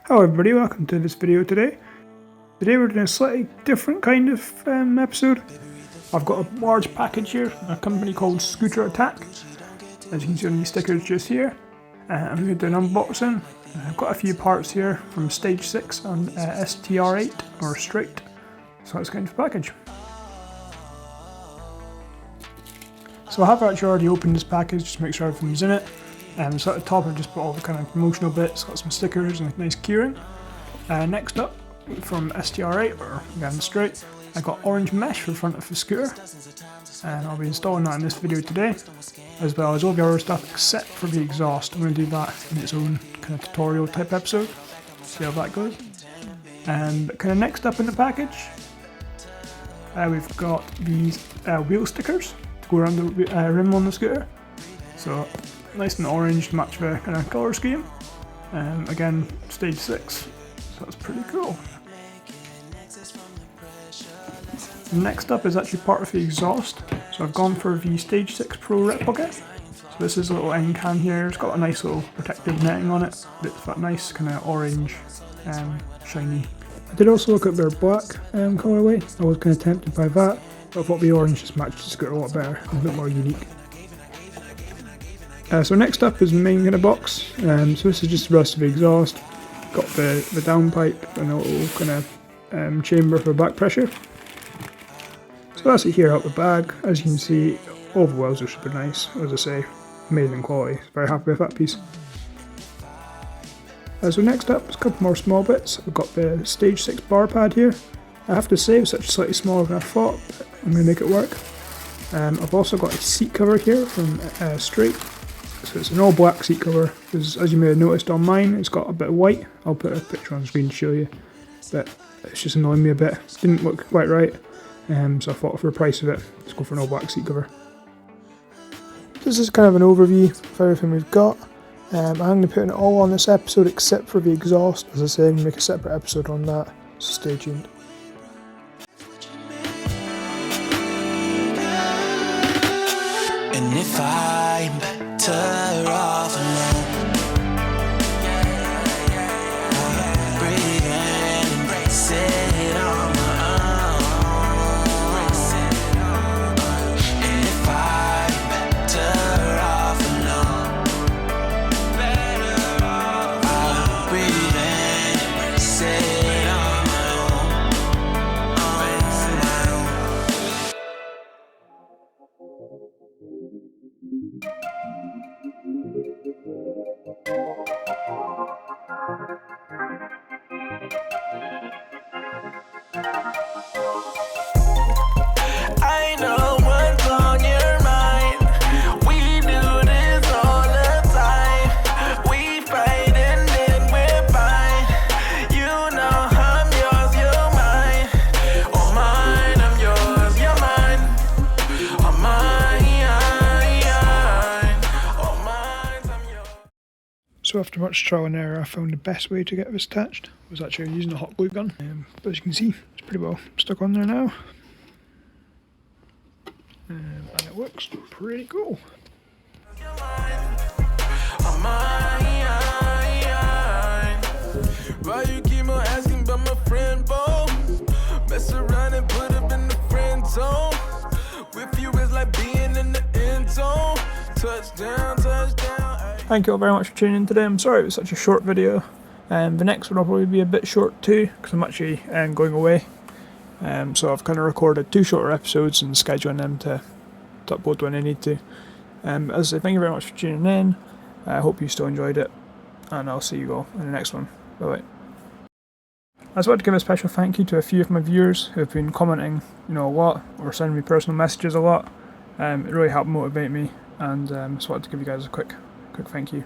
Hello everybody, welcome to this video today. Today we're doing a slightly different kind of episode. I've got a large package here from a company called Scooter Attack. As you can see on these stickers just here. I'm going to do an unboxing. I've got a few parts here from Stage6 on STR8 or Straight. So let's get into the package. So I have actually already opened this package just to make sure everything's in it. So at the top I've just put all the kind of promotional bits, got some stickers and a nice keyring. Next up, from STR8, or again Straight, I got orange mesh for the front of the scooter. And I'll be installing that in this video today, as well as all the other stuff except for the exhaust. I'm going to do that in its own kind of tutorial type episode, see how that goes. And kind of next up in the package, we've got these wheel stickers to go around the rim on the scooter. So nice and orange to match the kind of colour scheme. Again, Stage6, so that's pretty cool. Next up is actually part of the exhaust. So I've gone for the Stage6 Pro replica. So this is a little end can here, it's got a nice little protective netting on it. It's that nice kind of orange, shiny. I did also look at their black colourway. I was kind of tempted by that, but I thought the orange just matched the scooter a lot better, a bit more unique. So next up is the main kind of box. So this is just the rest of the exhaust. Got the downpipe and a little kind of chamber for back pressure. So that's it here out the bag. As you can see, all the welds are super nice. As I say, amazing quality. Very happy with that piece. So next up is a couple more small bits. I've got the Stage6 bar pad here. I have to say it's actually slightly smaller than I thought, but I'm going to make it work. I've also got a seat cover here from Straight. So it's an all black seat cover, because as you may have noticed on mine, it's got a bit of white. I'll put a picture on the screen to show you, but it's just annoying me a bit. Didn't look quite right, so I thought for the price of it, let's go for an all black seat cover. This is kind of an overview of everything we've got. I'm going to put it all on this episode except for the exhaust. As I say, I'm going to make a separate episode on that, so stay tuned. And if I'm better off alone, breathe in, embrace it on my own. And if I'm better off alone, I'll breathe in, embrace it on my own. I know what's on your mind. We do this all the time. We fight and then we're fine. You know I'm yours, you're mine. Oh mine, I'm yours, you're mine. Oh mine, oh mine, I'm yours. So after much trial and error, I found the best way to get this attached was actually using a hot glue gun. But as you can see, it's pretty well stuck on there now. And it works pretty cool. Why you keep on asking about my friend, Bo? Mess around and put up in the friend zone. With you is like being in the end zone. Touchdown, touchdown. Thank you all very much for tuning in today. I'm sorry it was such a short video. The next one will probably be a bit short too, because I'm actually going away. So I've kind of recorded 2 shorter episodes and scheduling them to upload when I need to. As I say, thank you very much for tuning in. I hope you still enjoyed it, and I'll see you all in the next one. Bye bye. I just wanted to give a special thank you to a few of my viewers who have been commenting, a lot, or sending me personal messages a lot. It really helped motivate me, and just wanted to give you guys a quick thank you.